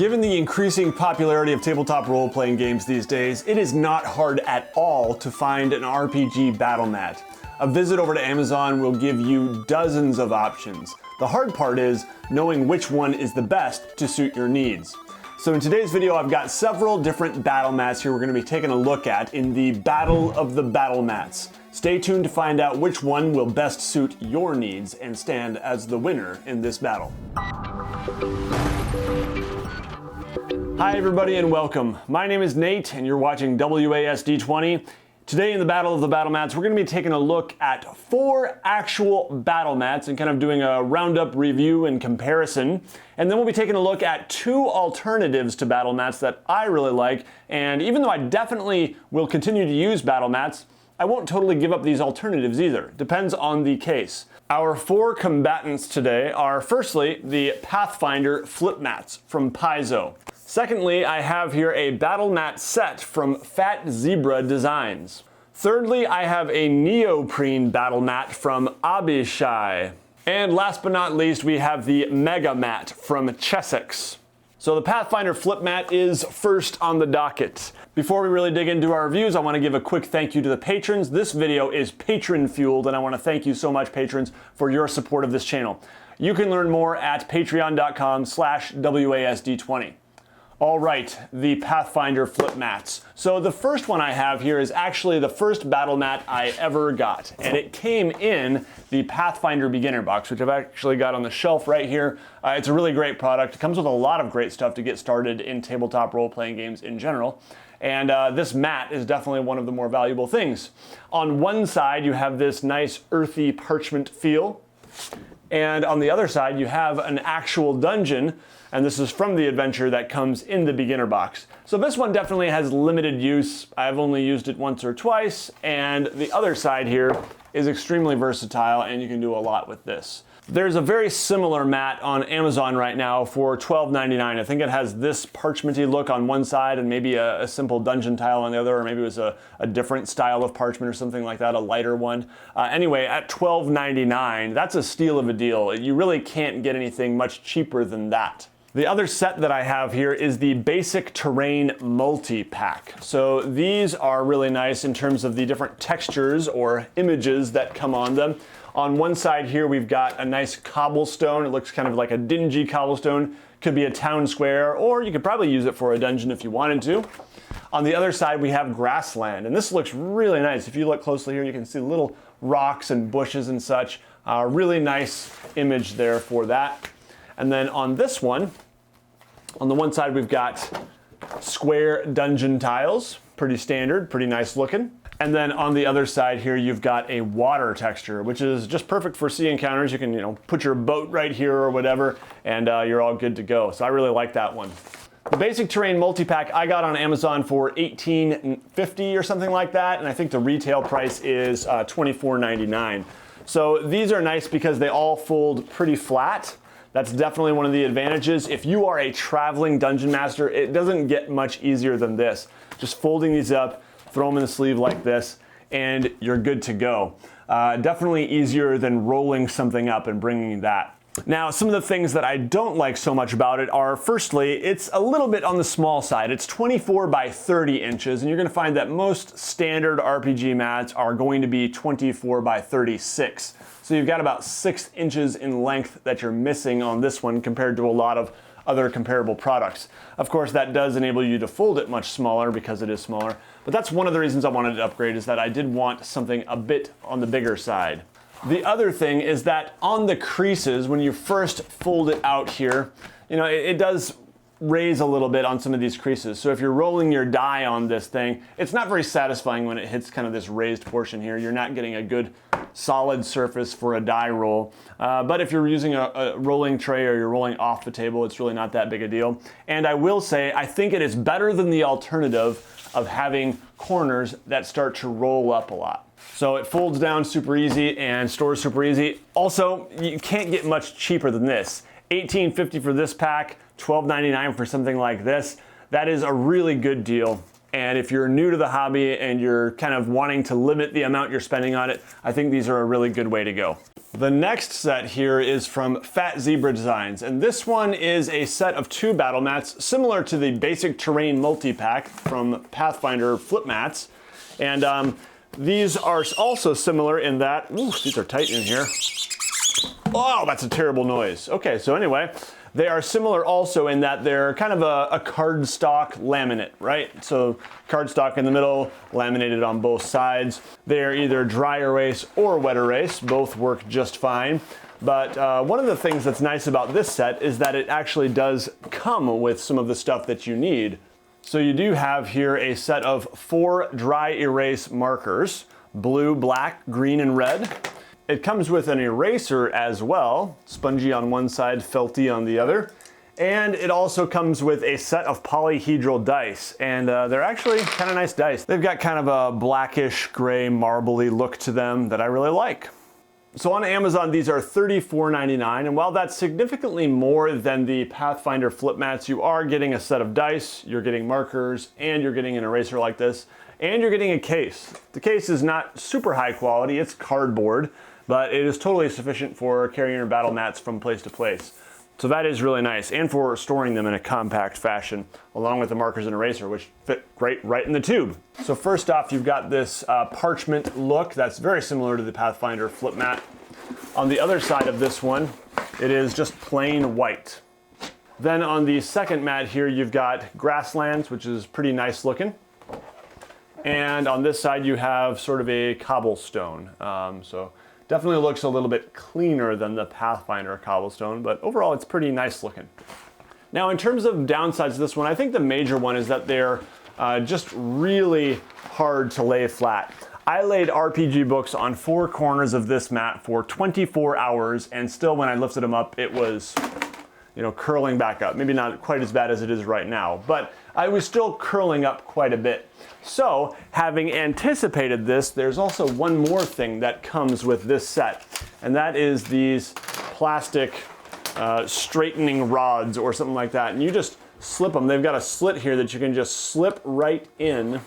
Given the increasing popularity of tabletop role-playing games these days, it is not hard at all to find an RPG battle mat. A visit over to Amazon will give you dozens of options. The hard part is knowing which one is the best to suit your needs. So in today's video, I've got several different battle mats here we're going to be taking a look at in the Battle of the Battlemats. Stay tuned to find out which one will best suit your needs and stand as the winner in this battle. Hi everybody and welcome. My name is Nate and you're watching WASD20. Today in the Battle of the Battlemats, we're going to be taking a look at 4 actual battle mats and kind of doing a roundup review and comparison. And then we'll be taking a look at 2 alternatives to battle mats that I really like. And even though I definitely will continue to use battle mats, I won't totally give up these alternatives either. Depends on the case. Our 4 combatants today are firstly the Pathfinder Flip mats from Paizo. Secondly, I have here a battle mat set from Phat Zebra Designs. Thirdly, I have a neoprene battle mat from Abbey Shy. And last but not least, we have the Mega Mat from Chessex. So the Pathfinder Flip mat is first on the docket. Before we really dig into our reviews, I want to give a quick thank you to the patrons. This video is patron fueled, and I want to thank you so much, patrons, for your support of this channel. You can learn more at patreon.com/WASD20. All right, the Pathfinder Flip mats. So the first one I have here is actually the first battle mat I ever got, and it came in the Pathfinder beginner box, which I've actually got on the shelf right here. It's a really great product. It comes with a lot of great stuff to get started in tabletop role-playing games in general. And this mat is definitely one of the more valuable things. On one side, you have this nice earthy parchment feel. And on the other side, you have an actual dungeon. And this is from the adventure that comes in the beginner box. So this one definitely has limited use. I've only used it once or twice. And the other side here is extremely versatile, and you can do a lot with this. There's a very similar mat on Amazon right now for $12.99. I think it has this parchmenty look on one side and maybe a simple dungeon tile on the other, or maybe it was a different style of parchment or something like that, a lighter one. Anyway, at $12.99, that's a steal of a deal. You really can't get anything much cheaper than that. The other set that I have here is the Basic Terrain Multi-Pack. So these are really nice in terms of the different textures or images that come on them. On one side here, we've got a nice cobblestone. It looks kind of like a dingy cobblestone. Could be a town square, or you could probably use it for a dungeon if you wanted to. On the other side, we have grassland, and this looks really nice. If you look closely here, you can see little rocks and bushes and such. Really nice image there for that. And then on this one, on the one side, we've got square dungeon tiles. Pretty standard, pretty nice looking. And then on the other side here, you've got a water texture, which is just perfect for sea encounters. You can, put your boat right here or whatever, and you're all good to go. So I really like that one. The Basic Terrain Multi-Pack I got on Amazon for $18.50 or something like that, and I think the retail price is $24.99. So these are nice because they all fold pretty flat. That's definitely one of the advantages. If you are a traveling dungeon master, it doesn't get much easier than this. Just folding these up, throw them in the sleeve like this, and you're good to go. Definitely easier than rolling something up and bringing that. Now, some of the things that I don't like so much about it are, firstly, it's a little bit on the small side. It's 24 by 30 inches, and you're gonna find that most standard RPG mats are going to be 24 by 36. So you've got about 6 inches in length that you're missing on this one compared to a lot of other comparable products. Of course, that does enable you to fold it much smaller because it is smaller, but that's one of the reasons I wanted to upgrade, is that I did want something a bit on the bigger side. The other thing is that on the creases, when you first fold it out here, it does raise a little bit on some of these creases. So if you're rolling your die on this thing, it's not very satisfying when it hits kind of this raised portion here. You're not getting a good solid surface for a die roll. But if you're using a rolling tray or you're rolling off the table, it's really not that big a deal. And I will say, I think it is better than the alternative of having corners that start to roll up a lot. So it folds down super easy and stores super easy. Also, you can't get much cheaper than this. $18.50 for this pack, $12.99 for something like this. That is a really good deal. And if you're new to the hobby and you're kind of wanting to limit the amount you're spending on it, I think these are a really good way to go. The next set here is from Phat Zebra Designs, and this one is a set of 2 battle mats similar to the basic terrain multi-pack from Pathfinder Flip mats. And these are also similar in that, ooh, these are tight in here. Oh, that's a terrible noise. Okay, so anyway, they are similar also in that they're kind of a cardstock laminate, right? So cardstock in the middle, laminated on both sides. They are either dry erase or wet erase. Both work just fine. But one of the things that's nice about this set is that it actually does come with some of the stuff that you need. So you do have here a set of 4 dry erase markers, blue, black, green, and red. It comes with an eraser as well, spongy on one side, felty on the other. And it also comes with a set of polyhedral dice, and they're actually kind of nice dice. They've got kind of a blackish gray marbly look to them that I really like. So on Amazon, these are $34.99, and while that's significantly more than the Pathfinder Flip mats, you are getting a set of dice, you're getting markers, and you're getting an eraser like this, and you're getting a case. The case is not super high quality, it's cardboard, but it is totally sufficient for carrying your battle mats from place to place. So that is really nice, and for storing them in a compact fashion, along with the markers and eraser, which fit great right in the tube. So first off, you've got this parchment look that's very similar to the Pathfinder Flip mat. On the other side of this one, it is just plain white. Then on the second mat here, you've got grasslands, which is pretty nice looking. And on this side, you have sort of a cobblestone. So definitely looks a little bit cleaner than the Pathfinder cobblestone, but overall it's pretty nice looking. Now in terms of downsides to this one, I think the major one is that they're just really hard to lay flat. I laid RPG books on 4 corners of this mat for 24 hours, and still when I lifted them up, it was, you know, curling back up. Maybe not quite as bad as it is right now, but I was still curling up quite a bit. So, having anticipated this, there's also one more thing that comes with this set, and that is these plastic straightening rods or something like that. And you just slip them. They've got a slit here that you can just slip right in.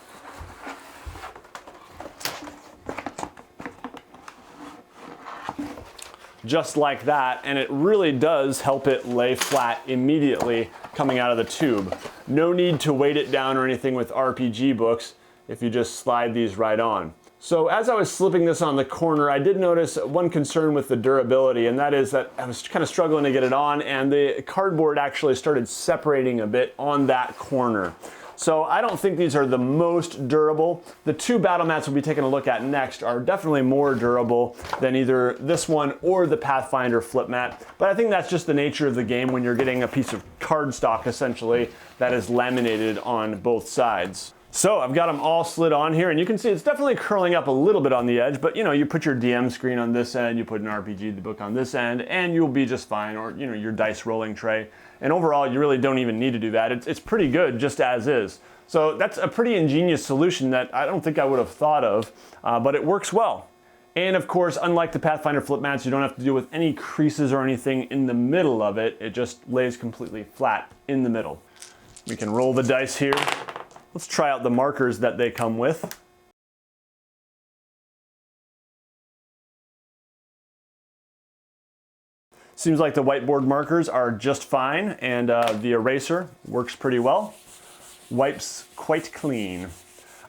Just like that, and it really does help it lay flat immediately coming out of the tube. No need to weight it down or anything with RPG books if you just slide these right on. So as I was slipping this on the corner, I did notice one concern with the durability, and that is that I was kind of struggling to get it on, and the cardboard actually started separating a bit on that corner. So I don't think these are the most durable. The 2 battle mats we'll be taking a look at next are definitely more durable than either this one or the Pathfinder Flip mat. But I think that's just the nature of the game when you're getting a piece of cardstock essentially that is laminated on both sides. So I've got them all slid on here, and you can see it's definitely curling up a little bit on the edge, but you know, you put your DM screen on this end, you put an RPG book on this end, and you'll be just fine, or you know, your dice rolling tray. And overall, you really don't even need to do that. It's pretty good just as is. So that's a pretty ingenious solution that I don't think I would have thought of, but it works well. And of course, unlike the Pathfinder Flip mats, you don't have to deal with any creases or anything in the middle of it. It just lays completely flat in the middle. We can roll the dice here. Let's try out the markers that they come with. Seems like the whiteboard markers are just fine, and the eraser works pretty well. Wipes quite clean.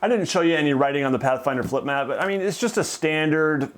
I didn't show you any writing on the Pathfinder Flip mat, but I mean, it's just a standard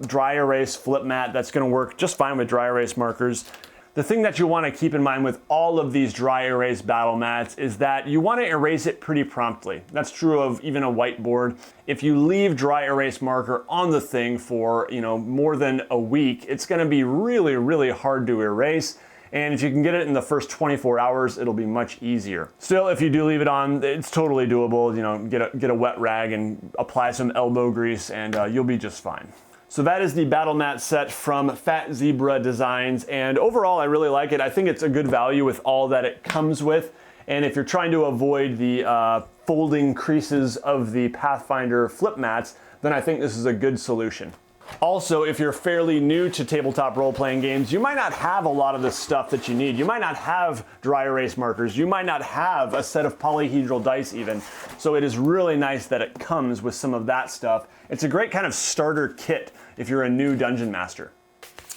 dry erase flip mat that's going to work just fine with dry erase markers. The thing that you want to keep in mind with all of these dry erase battle mats is that you want to erase it pretty promptly. That's true of even a whiteboard. If you leave dry erase marker on the thing for, you know, more than a week, it's going to be really, really hard to erase. And if you can get it in the first 24 hours, it'll be much easier. Still, if you do leave it on, it's totally doable. You know, get a wet rag and apply some elbow grease, and you'll be just fine. So that is the Battlemat set from Phat Zebra Designs, and overall I really like it. I think it's a good value with all that it comes with, and if you're trying to avoid the folding creases of the Pathfinder Flip mats, then I think this is a good solution. Also, if you're fairly new to tabletop role-playing games, you might not have a lot of the stuff that you need. You might not have dry erase markers. You might not have a set of polyhedral dice even. So it is really nice that it comes with some of that stuff. It's a great kind of starter kit if you're a new dungeon master.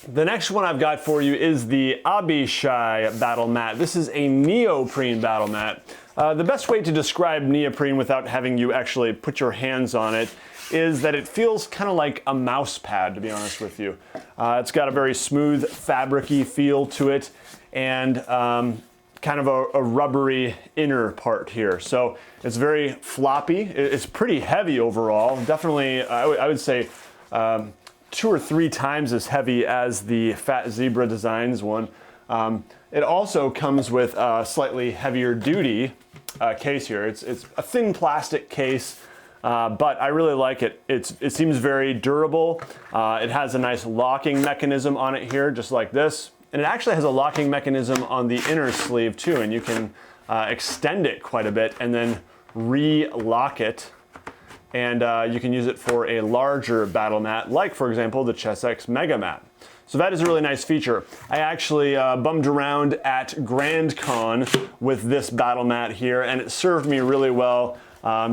The next one I've got for you is the Abbey Shy Battlemat. This is a neoprene Battlemat. The best way to describe neoprene without having you actually put your hands on it is that it feels kind of like a mouse pad, to be honest with you. It's got a very smooth, fabric-y feel to it, and kind of a rubbery inner part here. So it's very floppy. It's pretty heavy overall. Definitely, I would say 2 or 3 times as heavy as the Phat Zebra Designs one. It also comes with a slightly heavier duty case here. It's a thin plastic case, but I really like it. It seems very durable. It has a nice locking mechanism on it here, just like this. And it actually has a locking mechanism on the inner sleeve too, and you can extend it quite a bit and then re-lock it. And you can use it for a larger battle mat, like for example, the Chessex Mega Mat. So that is a really nice feature. I actually bummed around at Grand Con with this battle mat here, and it served me really well.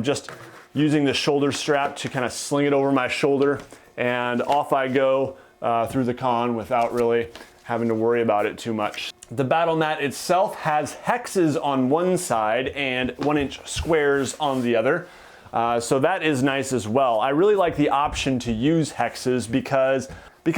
Just using the shoulder strap to kind of sling it over my shoulder, and off I go through the con without really having to worry about it too much. The battle mat itself has hexes on one side and 1-inch squares on the other. So that is nice as well. I really like the option to use hexes because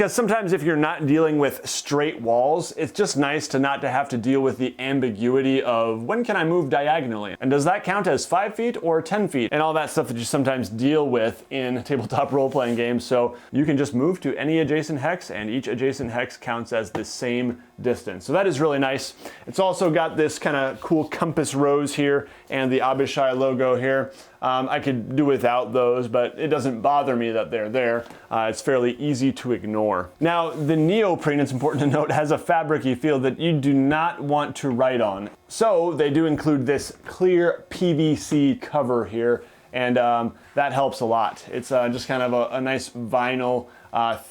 sometimes if you're not dealing with straight walls, it's just nice to not to have to deal with the ambiguity of when can I move diagonally? And does that count as 5 feet or 10 feet? And all that stuff that you sometimes deal with in tabletop role-playing games. So you can just move to any adjacent hex, and each adjacent hex counts as the same distance. So that is really nice. It's also got this kind of cool compass rose here and the Abbey Shy logo here. I could do without those, but it doesn't bother me that they're there. It's fairly easy to ignore. Now, the neoprene, it's important to note, has a fabric-y feel that you do not want to write on. So they do include this clear PVC cover here, and that helps a lot. It's just kind of a nice vinyl,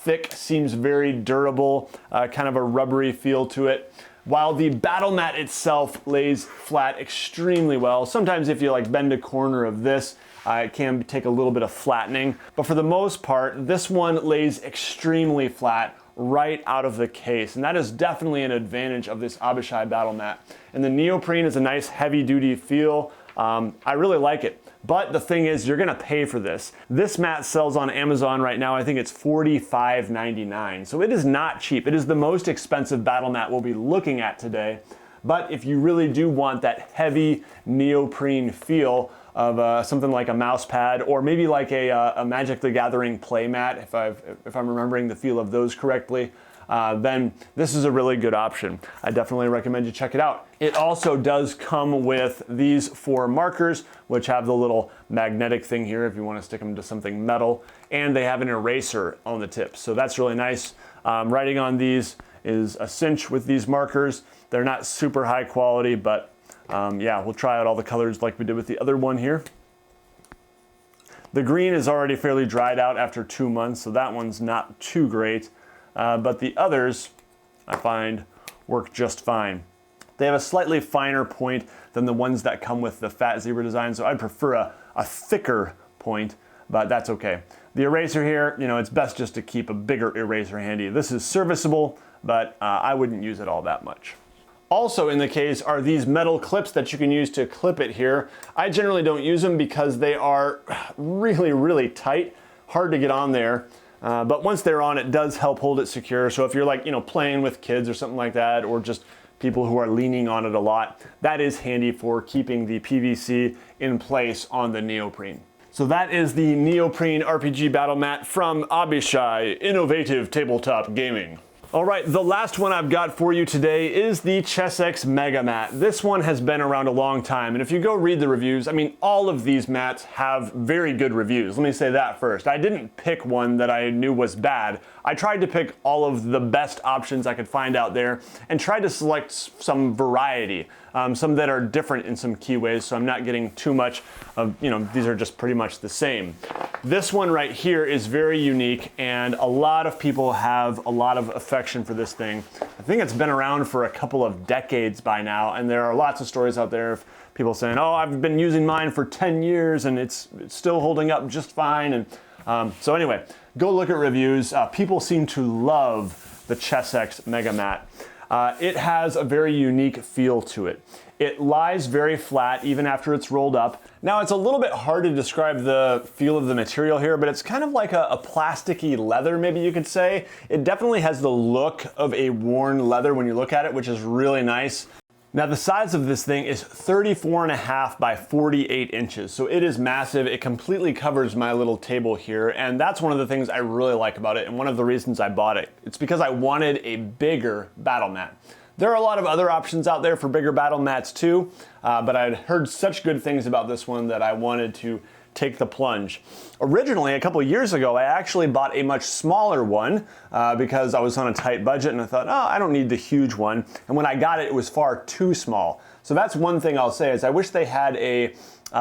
thick, seems very durable, kind of a rubbery feel to it. While the battle mat itself lays flat extremely well. Sometimes if you like bend a corner of this, it can take a little bit of flattening. But for the most part, this one lays extremely flat right out of the case. And that is definitely an advantage of this Abbey Shy battle mat. And the neoprene is a nice heavy duty feel. I really like it. But the thing is, you're gonna pay for this. This mat sells on Amazon right now. I think it's $45.99. So it is not cheap. It is the most expensive battle mat we'll be looking at today. But if you really do want that heavy neoprene feel of something like a mouse pad, or maybe like a Magic the Gathering play mat, if I'm remembering the feel of those correctly, then this is a really good option. I definitely recommend you check it out. It also does come with these 4 markers, which have the little magnetic thing here if you want to stick them to something metal, and they have an eraser on the tips. So that's really nice. Writing on these is a cinch with these markers. They're not super high quality, but yeah, we'll try out all the colors like we did with the other one here. The green is already fairly dried out after 2 months, so that one's not too great. But the others, I find, work just fine. They have a slightly finer point than the ones that come with the Phat Zebra design, so I'd prefer a thicker point, but that's okay. The eraser here, you know, it's best just to keep a bigger eraser handy. This is serviceable, but I wouldn't use it all that much. Also in the case are these metal clips that you can use to clip it here. I generally don't use them because they are really, really tight, hard to get on there. But once they're on, it does help hold it secure. So if you're like, you know, playing with kids or something like that, or just people who are leaning on it a lot, that is handy for keeping the PVC in place on the neoprene. So that is the neoprene RPG battle mat from Abbey Shy, innovative tabletop gaming. All right, the last one I've got for you today is the Chessex Mega Mat. This one has been around a long time, and if you go read the reviews, I mean, all of these mats have very good reviews. Let me say that first. I didn't pick one that I knew was bad. I tried to pick all of the best options I could find out there and tried to select some variety, some that are different in some key ways, so I'm not getting too much of, you know, these are just pretty much the same. This one right here is very unique, and a lot of people have a lot of affection for this thing. I think it's been around for a couple of decades by now, and there are lots of stories out there of people saying, oh, I've been using mine for 10 years and it's still holding up just fine. And so anyway, go look at reviews. People seem to love the Chessex Mega Mat. It has a very unique feel to it. It lies very flat even after it's rolled up. Now it's a little bit hard to describe the feel of the material here, but it's kind of like a plasticky leather, maybe you could say. It definitely has the look of a worn leather when you look at it, which is really nice. Now the size of this thing is 34.5 by 48 inches, so it is massive. It completely covers my little table here, and that's one of the things I really like about it, and one of the reasons I bought it. It's because I wanted a bigger battle mat. There are a lot of other options out there for bigger battle mats too, but I'd heard such good things about this one that I wanted to take the plunge. Originally, a couple of years ago, I actually bought a much smaller one because I was on a tight budget and I thought, oh, I don't need the huge one. And when I got it, it was far too small. So that's one thing I'll say is I wish they had a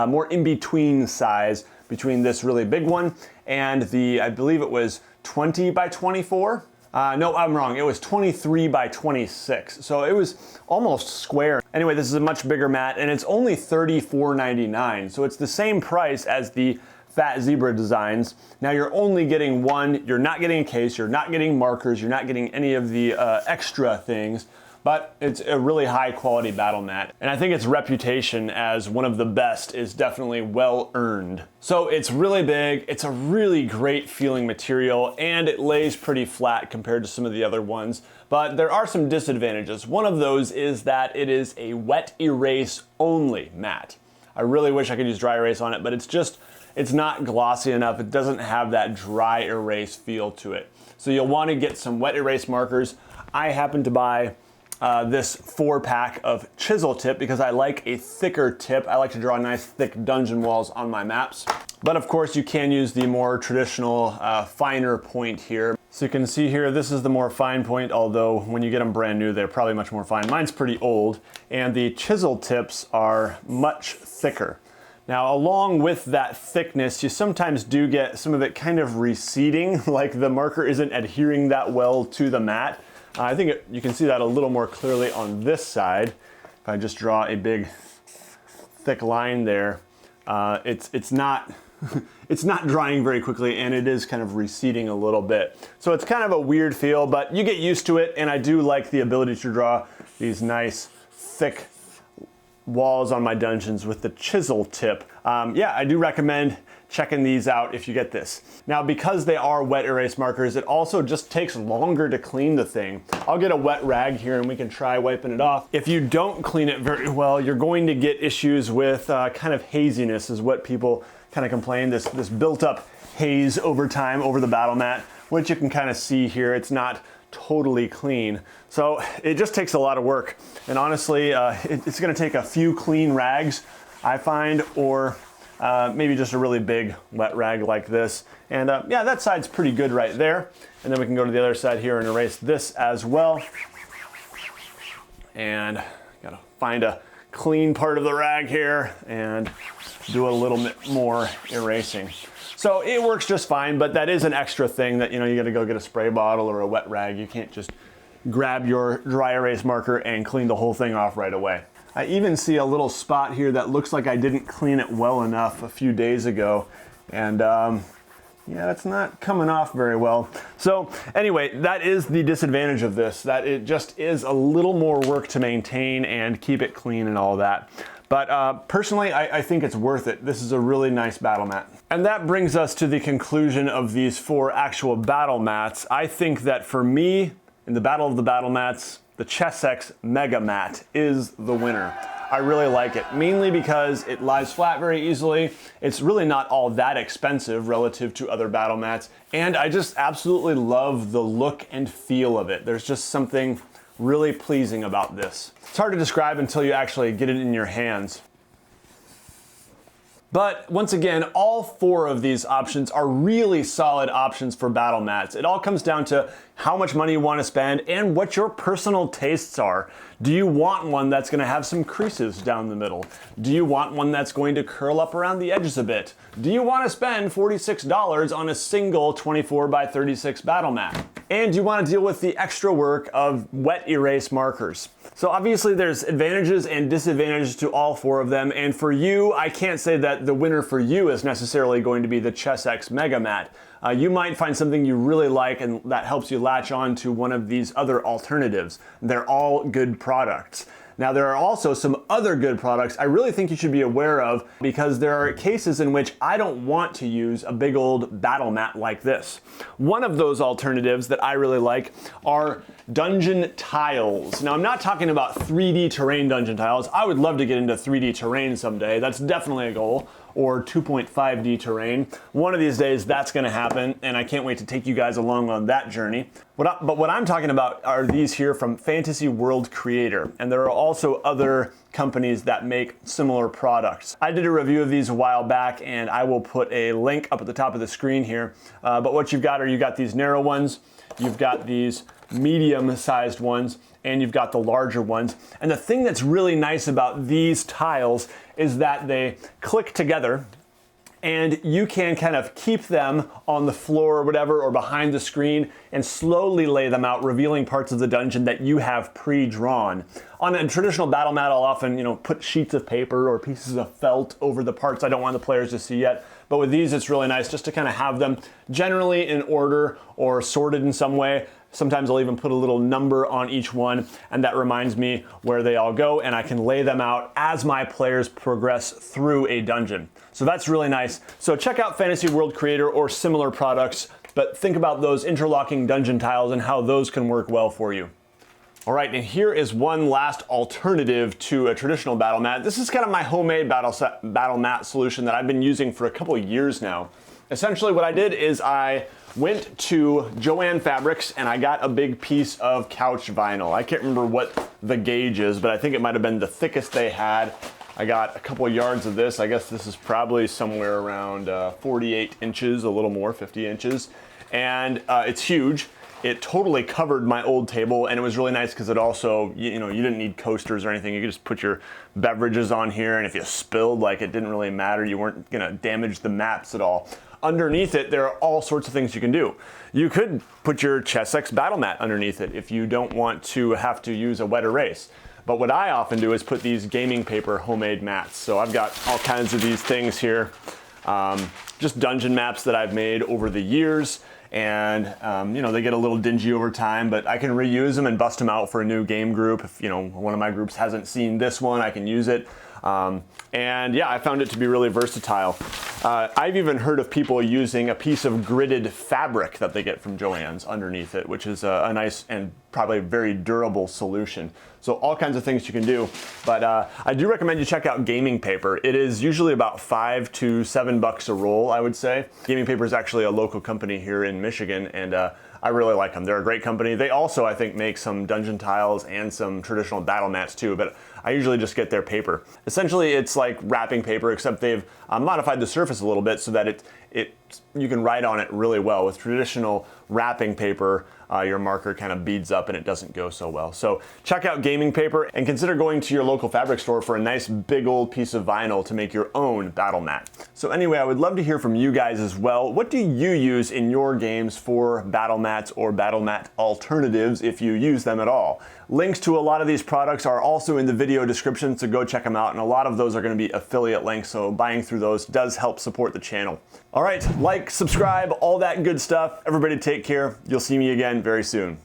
more in-between size between this really big one and the, I believe it was 20 by 24. No, I'm wrong. It was 23 by 26. So it was almost square. Anyway, this is a much bigger mat and it's only $34.99. So it's the same price as the Phat Zebra designs. Now you're only getting one. You're not getting a case. You're not getting markers. You're not getting any of the extra things. But it's a really high quality battle mat. And I think its reputation as one of the best is definitely well earned. So it's really big, it's a really great feeling material, and it lays pretty flat compared to some of the other ones. But there are some disadvantages. One of those is that it is a wet erase only mat. I really wish I could use dry erase on it, but it's not glossy enough. It doesn't have that dry erase feel to it. So you'll want to get some wet erase markers. I happen to buy this 4-pack of Chisel Tip because I like a thicker tip. I like to draw nice thick dungeon walls on my maps. But of course you can use the more traditional finer point here. So you can see here, this is the more fine point, although when you get them brand new, they're probably much more fine. Mine's pretty old, and the chisel tips are much thicker. Now, along with that thickness, you sometimes do get some of it kind of receding, like the marker isn't adhering that well to the mat. I think you can see that a little more clearly on this side. If I just draw a big thick line there, it's not it's not drying very quickly, and it is kind of receding a little bit. So it's kind of a weird feel, but you get used to it, and I do like the ability to draw these nice thick walls on my dungeons with the Chisel Tip. Yeah, I do recommend checking these out if you get this. Now, because they are wet erase markers, it also just takes longer to clean the thing. I'll get a wet rag here and we can try wiping it off. If you don't clean it very well, you're going to get issues with kind of haziness is what people kind of complain, this built up haze over time over the battle mat, which you can kind of see here. It's not totally clean. So it just takes a lot of work. And honestly, it's gonna take a few clean rags, I find, or maybe just a really big wet rag like this. And yeah, that side's pretty good right there. And then we can go to the other side here and erase this as well. And gotta find a clean part of the rag here and do a little bit more erasing. So it works just fine, but that is an extra thing that, you know, you gotta go get a spray bottle or a wet rag. You can't just grab your dry erase marker and clean the whole thing off right away. I even see a little spot here that looks like I didn't clean it well enough a few days ago. And yeah, it's not coming off very well. So anyway, that is the disadvantage of this, that it just is a little more work to maintain and keep it clean and all that. But personally, I think it's worth it. This is a really nice battle mat. And that brings us to the conclusion of these 4 actual battle mats. I think that for me, in the Battle of the Battle Mats, the Chessex Mega Mat is the winner. I really like it, mainly because it lies flat very easily. It's really not all that expensive relative to other battle mats, and I just absolutely love the look and feel of it. There's just something really pleasing about this. It's hard to describe until you actually get it in your hands. But once again, all 4 of these options are really solid options for battle mats. It all comes down to how much money you want to spend and what your personal tastes are. Do you want one that's going to have some creases down the middle? Do you want one that's going to curl up around the edges a bit? Do you want to spend $46 on a single 24 by 36 battle mat? And do you want to deal with the extra work of wet erase markers? So obviously there's advantages and disadvantages to all 4 of them, and for you, I can't say that the winner for you is necessarily going to be the Chessex Mega Mat. You might find something you really like and that helps you latch on to one of these other alternatives. They're all good products. Now there are also some other good products I really think you should be aware of, because there are cases in which I don't want to use a big old battle mat like this. One of those alternatives that I really like are dungeon tiles. Now I'm not talking about 3D terrain dungeon tiles. I would love to get into 3D terrain someday. That's definitely a goal. Or 2.5D terrain. One of these days that's going to happen, and I can't wait to take you guys along on that journey. But what I'm talking about are these here from Fantasy World Creator, and there are also other companies that make similar products. I did a review of these a while back, and I will put a link up at the top of the screen here. But what you've got these narrow ones, you've got these medium-sized ones, and you've got the larger ones. And the thing that's really nice about these tiles is that they click together, and you can kind of keep them on the floor or whatever, or behind the screen, and slowly lay them out, revealing parts of the dungeon that you have pre-drawn. On a traditional battle mat, I'll often, put sheets of paper or pieces of felt over the parts I don't want the players to see yet. But with these, it's really nice just to kind of have them generally in order or sorted in some way. Sometimes I'll even put a little number on each one, and that reminds me where they all go, and I can lay them out as my players progress through a dungeon. So that's really nice. So check out Fantasy World Creator or similar products, but think about those interlocking dungeon tiles and how those can work well for you. All right, and here is one last alternative to a traditional battle mat. This is kind of my homemade battle mat solution that I've been using for a couple of years now. Essentially what I did is I went to Joann Fabrics and I got a big piece of couch vinyl. I can't remember what the gauge is, but I think it might have been the thickest they had. I got a couple of yards of this. I guess this is probably somewhere around 48 inches, a little more, 50 inches. And it's huge. It totally covered my old table, and it was really nice because it also, you didn't need coasters or anything. You could just put your beverages on here, and if you spilled, it didn't really matter. You weren't gonna damage the mats at all. Underneath it, there are all sorts of things you can do. You could put your Chessex battle mat underneath it if you don't want to have to use a wet erase. But what I often do is put these gaming paper homemade mats. So I've got all kinds of these things here, just dungeon maps that I've made over the years. And they get a little dingy over time, but I can reuse them and bust them out for a new game group. If one of my groups hasn't seen this one, I can use it. And yeah, I found it to be really versatile. I've even heard of people using a piece of gridded fabric that they get from Joann's underneath it, which is a nice and probably very durable solution. So all kinds of things you can do, but I do recommend you check out gaming paper. It is usually about $5 to $7 a roll, I would say. Gaming paper is actually a local company here in Michigan, and I really like them. They're a great company. They also, I think, make some dungeon tiles and some traditional battle mats too, but I usually just get their paper. Essentially, it's like wrapping paper, except they've modified the surface a little bit so that you can write on it really well. With traditional wrapping paper, your marker kind of beads up and it doesn't go so well. So check out gaming paper and consider going to your local fabric store for a nice big old piece of vinyl to make your own battle mat. So anyway, I would love to hear from you guys as well. What do you use in your games for battle mats or battle mat alternatives, if you use them at all? Links to a lot of these products are also in the video description, so go check them out, and a lot of those are going to be affiliate links, so buying through those does help support the channel. All right, like, subscribe, all that good stuff. Everybody take care. You'll see me again very soon.